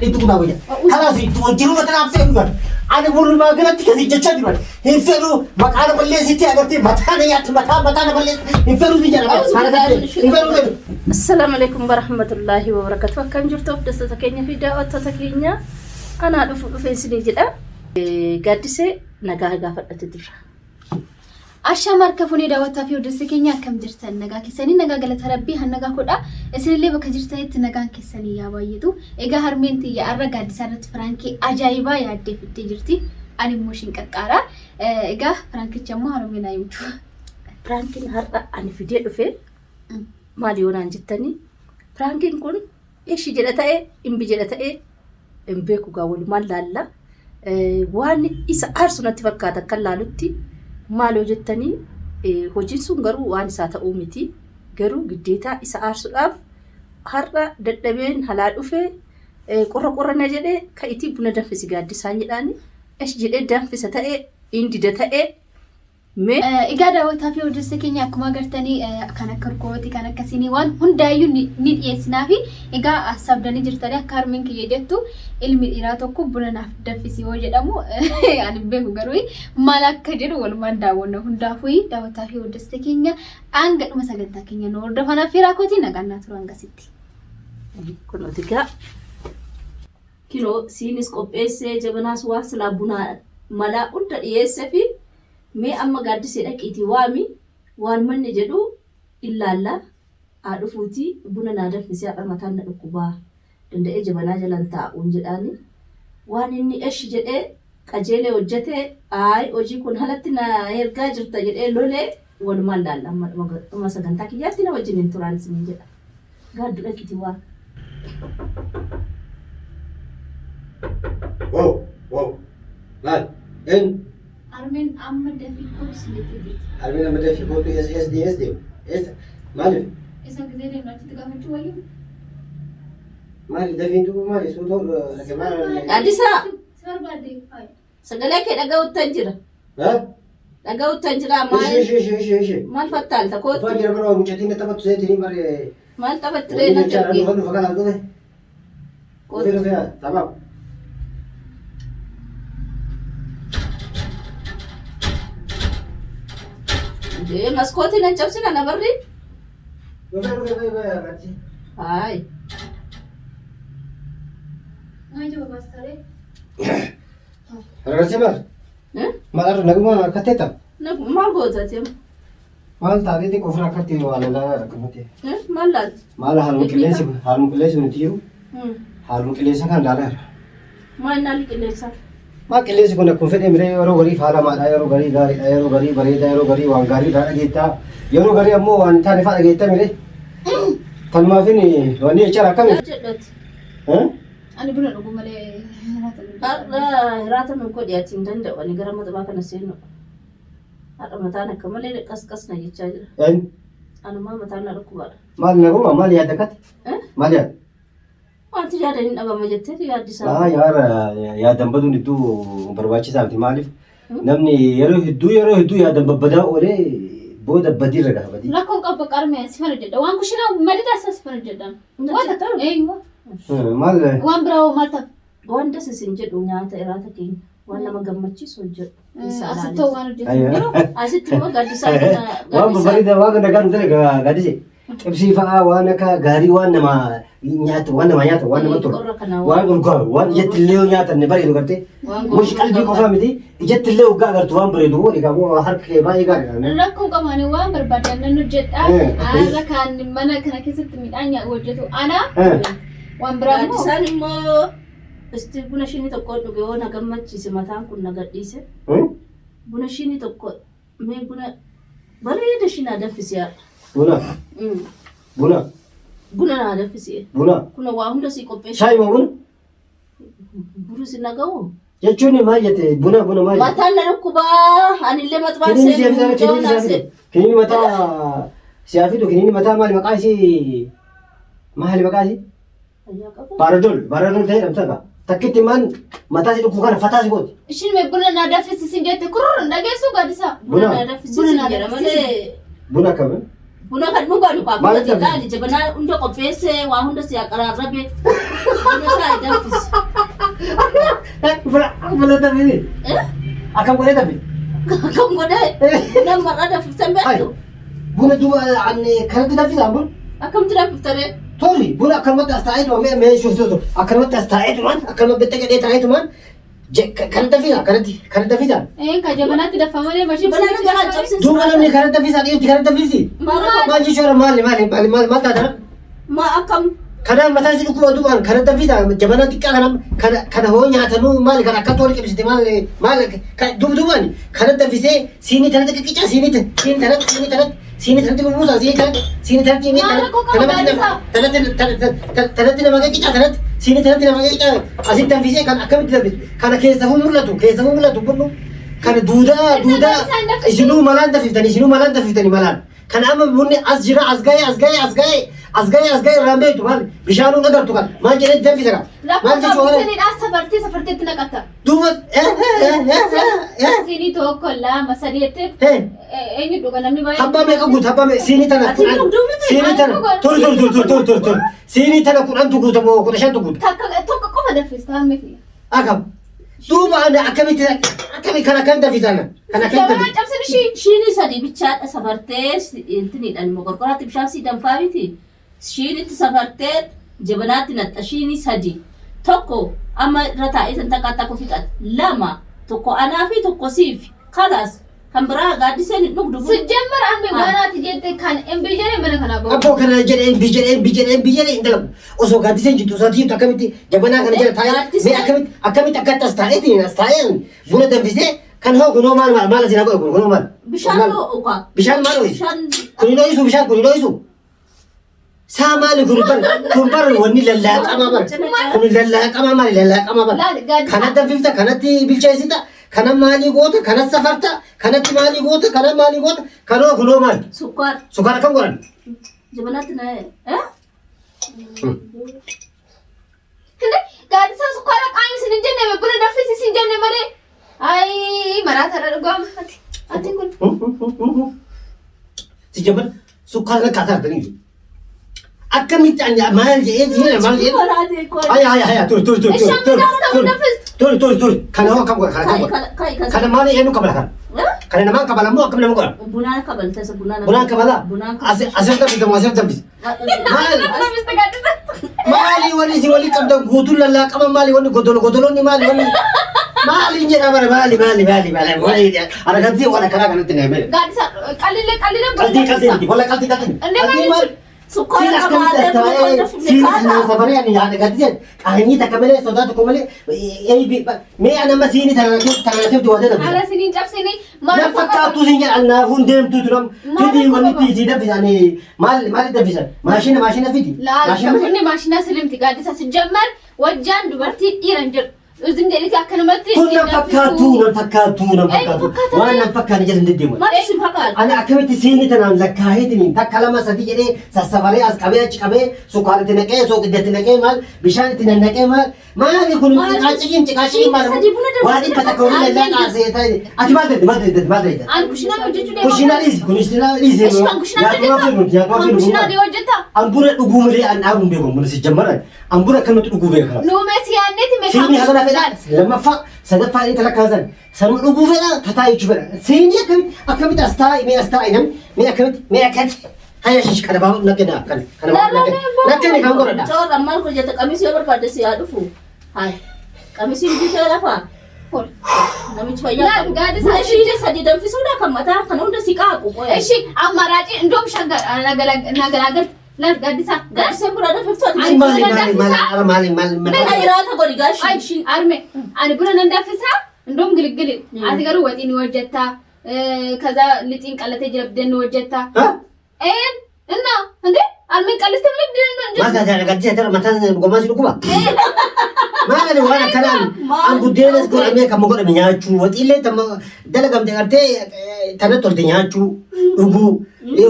انتوا كنا ويا خلاص انتوا جيروا مثلا فين انا بقول ما قلت كذي جتشدي بس ينفروا مكان بليزتي اغرتي مكان يات مكان بليز ينفروا دي جنا ينفروا السلام عليكم ورحمة الله وبركاته كم جرتوا دستكينيا في دعوة تكينيا أنا أدفع في سنة جدا قدسة نجاه قافلة تدرى أشامر كفوني دعوة في دستكينيا كم جرتان نجاه كسني نجاه قلت ربي هنجاه كذا إسرائيل اللي بكجرتان تنجاه كسني يا بايدو إجا هرمنتي يا أرجع قدسة فرانكي أجايبا يا عدي في تجرتي أنا موشين كارا إجا فرانكي جمع هرمينا يمتو فرانكي هرا أنا في دير في maali yoonaan jettanii Firaankiin kun eeshi jedha ta'e imbi jedha ta'e imbeeku gaa walumaan laalla waan isa aarsu natti fakkaata kan laalutti maaloo jettanii hojiin sun garuu waan isaa ta'uu miti garuu giddeetaa isa aarsuudhaaf har'a dadhabeen halaa dhufee qorra na jedhee ka'itii buna danfisi gaaddisaan jedhaani eeshi jedhee danfisa ta'e indida ta'e إيجا دعوة في ودرس كينيا كما قرتني كان كركوتي كان كسيني وان هندايو نيد يسنافي إيجا أصابني جرتني كارمين كي يدتو الميراتو كوبنا نفد في سوى جدامو يعني بيهو قروي مالك كجر والمان داونا هندافوي دعوة في ودرس كينيا أنجد مسجد كينيا نور دفنا في راكوتي نجانا ترانغ سيتي كنو تيجا كيلو سينس كوبيس جبناس واسلا بنا ملا أنت يسفي mee amma gaaddisee dhaqiitii waami waan manni jedhu illaalla dhufuuti buna naa danfisee haadha mataan na dhukkubaa danda'ee jabanaa jalan taa'uun jedhaani waan inni eesh jedhee qajeelee hojjetee hojii kun halatti na ergaa jirta jedhee lolee walumaan laalla amma sagantaa kiyyaatti na wajjin hin turaan isin jedha gaaddu dhaqiitii waan. Wow laal en أرمين أمر دفي كورس لتدي. أرمين أمر دفي كورس SD مالف. إذا كذا ما تتقابل شوية. مالف دفي أنتو مالف سوتور لكمان. أديسا. سر بعدي هاي. سجلك أجاو تنجرة. ها؟ أجاو تنجرة مال. إيش. مال فتال تكوت. فاجر برا مجتين تبت سيتني برا. مال تبت ترينا تركي. خلنا فكان هذا. كوت. تمام. مسكوتي نجبسي أنا بري. هاي. ما يجوا بس ترى. رجع مر. ما أعرف نقوم كتيتا. نقوم ما قوتها تيم. مال تاريخ كفر كتير ولا لا ركمتي. مالات. مال هالمكليس بنتيو. هالمكليس كان دارا. ما ينالي كليسا. ما كليس كنا كوفيد إمري يورو غري فارا ما يورو غري بريدا يورو غري وان غري دارا جيتا يورو غري أمو وان ثاني فارا جيتا ميري تنما فيني واني إيشارة كم ها أنا بقول لكم مالي راتب من كود ياتين دندا واني غرام تباك نسينو هذا متانا كمالي قص نجيتشاجر أنا ما متانا ركوبار مال نقوم مال يادكت مال ياد wanti yaadaniin dhabama jettee yaaddisaa. Yaar yaadan baduun hedduu barbaachisaa miti maaliif namni yeroo hedduu yaadan babbadaa oolee booda badiirra gaha badii. Rakkoon qabba qarmee si fana jedha waan kushinaa madida isaa si fana jedha. Maal waan biraa maal ta'a? Waan dasisin jedhu nyaata iraata keenya waan nama gammachiisu hojjedhu. Asitti waan hojjetu. Asitti immoo gaaddisaa. Waan bareeda waan nagaa nuti gaaddise. Qibsii fa'aa waan akka gaarii waan nama nyaata waan nama tolu waan urgaa waan ijattillee nyaatan bareedu gartee mushi qalbii qofaa miti ijattillee urgaa agartu waan bareedu egaa harka kee baay'ee gaariidha. Rakkoon qabaani waan barbaadan nan hojjedha haala kan mana kana keessatti midhaan hojjetu ana waan biraa immoo isaan immoo isti buna shinii tokko dhuge yoo na gammachiise mataan kun na gadhiise buna shinii tokko mee buna bareeda shinaa danfisiyaa. Buna naa danfisee. Kuna waa hunda si qopheessa. Shaayi moo buna? Buna si nagahu. Jechuun maal jette buna maal jette? Mataan na dhukkubaa anillee matbaan seenu. Kiniini mataa siyaafitu kiniini mataa maali maqaa isii maali maqaa isii? Baaradol ta'ee dhamsaadha. Takkitti maan mataa si dhukku kana fataa si gooti. Ishiin mee buna naa danfisiisin jette kurrun dhageessuu gaaddisaa. Buna naa danfisiisin jedha malee. Buna kamii? Buna kan dhugaa dhugaa buna xiqqaa jabanaa hunda qopheessee waa hunda si aqaraarrabe buna isaa danfisi. Boleh tapi. Akan boleh tapi. Kam godai. Buna marada fiftan betu. Buna tu ane kan tu tapi sabun. Akam tidak fiftare. Sorry, buna akan mata stay tu me shuf tu. Akan mata stay tu man, akan mata betek dia stay tu man. Kan tapi lah, kan tapi lah. Kajabana tidak family masih Bana na gara jabsin. Dua malam ni kan tapi dia kan tapi sih. Maju suara mal mata dah. Ma akam Kadang mata sih aku tu kan, kadang tapi dah. Zaman nanti kadang honya tanu mal kadang kator ke bisa mal dua man. Kadang tapi sini tanah ke kita sini tanah ke musa sini tanah ini tanah tidak makan kita tanah sini tanah tidak makan kita. Asyik tapi kan akan tapi kadang kisah mula tu pun. Kadang duda isinu malan tapi tani malan. Kan ama bunni azjira azgay rambe tu mal bishanu nagar tu kan mal jene jambi saka mal je chora sini safarti tina kata dumat sini to kolla masariyete ini duga namni bai habba me kagut habba me sini tana tur sini tana kuran tu gut mo kuran tu gut tokko qofa dafistaan miti akam duba ana akami kana kan dafisana kana kan jabana cabsini shini sadi bicha safarte intini dan mogorkorati bishasi dan fawiti. Shini safarte jabanati nat shini sadi. Tokko amma rata isan takata ko fitat. Lama tokko anafi tokko sif. Khalas kambara gadi sen nugdu. sejamar ambe wanati jette kan embijere mana kana bo Apo kana jere embijere indalam oso gadi sen jitu sati takamiti jabana kana jere thaya me akami takata stayen buna dambise kan ho guno mal sina ko guno mal Bishano uka. bishan mal hoy Bishan kunino isu sama le kumbar wani lalla kama mal kana dambifta kana ti bilcha isita kana mali gota kana safarta kana ti mali gota kana guno mal Sukar kam goran jabanati na kende gadi sa sukara kaim sinin jenne me buna dafisi sin jenne mare ai marata gam ati kun si jaban sukar na kata tani akamit anya mal je mal je ay tur kana ho kam goran kana mali enu kabala kana naman kabala mo akam naman goran Bunana kabal tasa bunana. bulan kabala asal tapi mali wali kam da gutul lalla kam mali wani godolo ni mali ni mali wali ara ganti wala kana tene me gadi sa kalile kalti wala Sukar sini safari ani ada ganti kahini takamele soda to komale me ana masini tanake tu ada ala sinin cap sini na fakka tu sinja anna hundem tu turam tidi wani tidi da bisani mal da bisa mashina fiti la kunni mashina silimti gadi sa sejamar wajjan dubarti iranjir uzim deliti akanamati kun na fakatu wana fakka ni jere ndedema Mati simpakal. ana akamiti sini tanam lakahitini takalama sadi jere sasafari as kabe sukar tinake so tinake mal bishan tinake mal kun cikacikin mal wadi patakoni la kase tai ati madde an kushina wajju de kushina lisi ya kushina de wajjata ambura dugumre an abun bego mun si jamara ambura kalmatu dugube kala no mesiyanneti me sini hadana feda lama fa sadafa ni talakazan sanu dugube la tatai chubara sini akamit astai me akamit haya shish kada ba nakena kan nakena kan gorada Cawar amal ko jata kamisi yobar pada si adufu. Hai. Kamisi di chala fa. Nami chaya. La gadi sa Shini sadi dan fisuna kamata kanunda sika ko ko. እሺ አማራጭ እንደውም ሸገር ናገላገል ለጋዲ ሳ Gar sembura da fifto. mali Me ayra ta gori gashi. አይ አርሜ አን ብሎ እንደፍሳ እንደውም ግልግል አትገሩ ወጪን ወጀታ ከዛ ልጪን ቀለተ ጀብደን ወጀታ እና እንዴ አልምን ቀለተ ልብደን እንዴ mata da gaji ta mata goma su kuma mali wala kana an gudenes ko ame kam go da nyachu watile tam dalagam de arte tanatol de nyachu ugu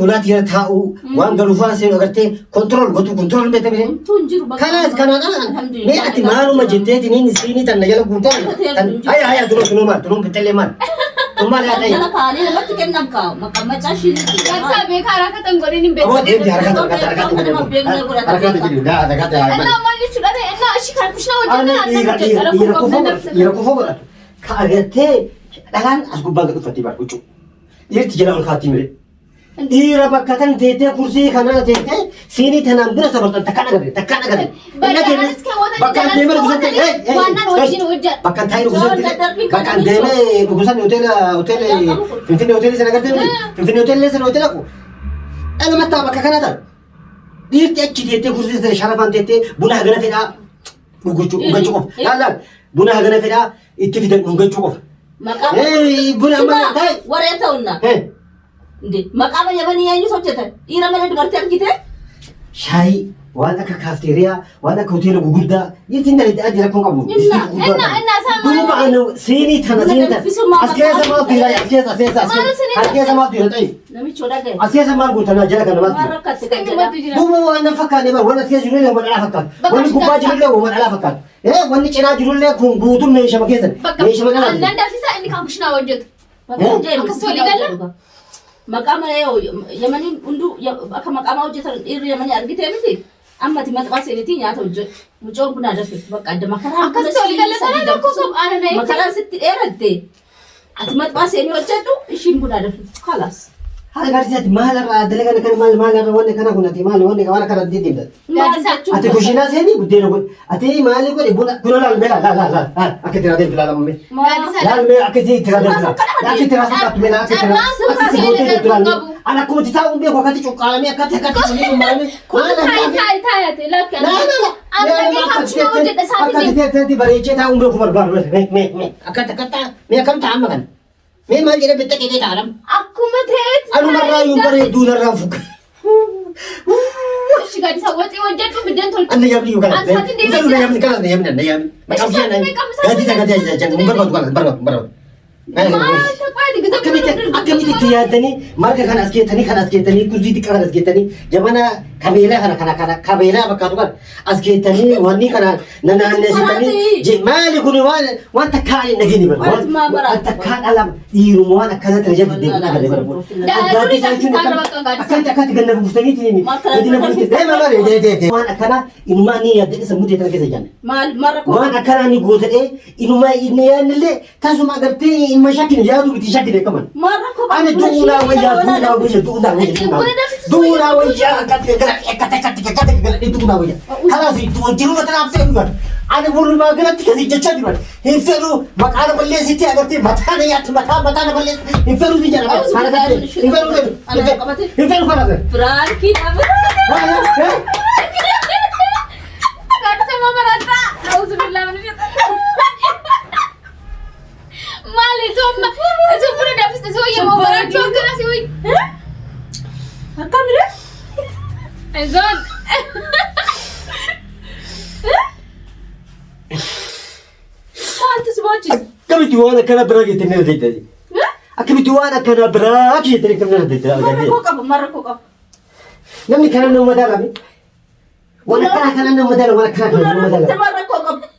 ulati ya tau wan galufa se arte control me tabe Tunjiru baka. kalas kana me ati malu majete tini sini tan najala guta ay tuno ma tuno betele ma tumale atai Jala pali na mati kennam ka makamacha shini. ጋሳ ቤካራ ከተም ጎሪን ቤ oh dem haraka እና ማልቹ ዳለ እና እሺ ካልኩሽ ነው ወጀና ira kufo كأجرتي الآن أسقط بانك تفتي بعد وشو يرتجي لهم خاتمة إيرا بكتن تيتة كرسي خنا تيتة سيني تنام بنا سبب تكنا كذي بكتن ديمر بوسان بكتن تاير بوسان بكتن ديمر بوسان أوتيل فين أوتيل سنة كذي فين أوتيل سنة أوتيل أكو أنا ما تابع كنا تر دير تأجي تيتة كرسي سنة شرفان تيتة بنا هجنا فينا نقول لا بنا هجنا فينا اتفقنا نقول مقام بنا ما تاي وريتونا እንዴ መቃበ የበኒ ያኙ ሶቸተ ኢራመለ ድበርተ አርጊተ ሻይ ዋና ከካፍቴሪያ ዋና ከሆቴል ጉጉዳ የትና ለዳዲ ለኮን ቀሙ እና ሳማ ነው ሲኒ ተነሲንተ አስከዛ ማት ይላል አስከዛ ማት ይላል ለምቾ ዳገ አስከዛ ማት ጉተና ጀለ ከነማት ቡሙ ዋና ፈካ ነበር ወና አስከዛ ጅሩ ነው ወላ ፈካ ወኒ ጉባ ጅሩ ነው ወላ ፈካ ወኒ ጭና ጅሩ ነው ኩን ጉቱም ነው ሸመከዘን የሸመከዘን አንዳንድ አፍሳ እንዲ ካምኩሽና ወጀት አከሶ ሊገለ መቃመ ያው የመኒ እንዱ ከመቃማ ወጀተ ኢር የመኒ አርጊተ ምት አማቲ መጥባስ የለቲ ያተ ወጀ ሙጮን ቡና ደፍት በቃ ደማከራ አከሶ ሊገለ ሰላም ኮሶብ አረና መከራ ስትኤረቴ አትመጥባስ የሚወጀዱ እሺን ቡና ደፍት خلاص هذا قاعد يسد مال دلقنا كان مال وانا كان كنتي مال وانا وانا كان دي دي اتي كوشينا سيني بدينا قول اتي مالي قول يبونا لا لا اكيد رادين بلا مامي لا ما اكيد ترادين اكيد ترادين بلا اكيد انا كنت تاون بيه وقت شقالمي اكيد مالي تاي لا كان انا ما كنت وجد ساعتين اكيد بريجه تاون بيه خبر بار اكيد مي كم تعمل مين ما جرى بتكيد تعلم اكو متهت أنا مرة يوم بري دون الرافق. إيش قاعد يسوي وجهته بدين تقول أنا يا ابني يقول أنا يا ابني كذا يا ابني يا ابني ما كم شيء أنا قاعد يسوي برا أكمل تيادني مرة كان أسكتني كذي تكرر أسكتني جمانا كبيلة كنا كبيلة بكرة أسكتني واني كنا نانا نسيتني جمال يكون وان تكال نجيني بس وان تكال على يروموان كذا ترجع بدي أكاد تسألني أكاد تقولنا بمستني تيني بدينا بمستني ده وان أكنا إنما نية ده سموت يترك كذا جاني وان أكنا نيجوز إنما إني أنا اللي تاسو ما قرتي مشاكل يادو بتشاكل كمان أنا دولا ويا دولا ويا خلاص يتوجهوا مثلا أفسد أنا بقول ما قلت كذي جتشدوا ينفروا مكان بلي سيتي أقرتي مكان يات مكان بلي ينفروا في جنة ينفروا خلاص فرانكي كاتب ما مرتا أعوذ بالله من الشيطان مالي ثم بنا نفس تسوي ما مرات شو كنا سوي أكمل زون أنت سمعتي كم توانا كنا براجي تنين ده أكمل توانا كنا براجي تنين كم نرديت مرة كوكب نمني كنا نوم مدلامي ولا كنا نوم مدلام ولا كنا نوم مدلام مرة كوكب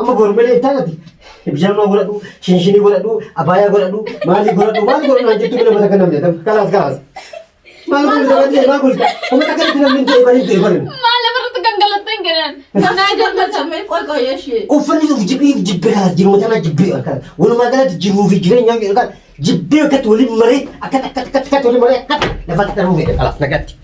أما بورملي تانتي بيجامة غلطو شنشني غلطو أبايا غلطو مالي غلطو نانجي تقول ما تكلم ده خلاص ما قلت وما تكلم من ده يبغى يبغى ما لا مرة تكنغلط تنقلن أنا جد ما سمعت قوي يا شيء وفني جبي هذا جيرو مثلا جبي أكاد ولا ما قالت جيرو في جيرين يا أكاد جبي أكاد ولي مريض أكاد ولي مريض أكاد لفات كتر مو خلاص نقدت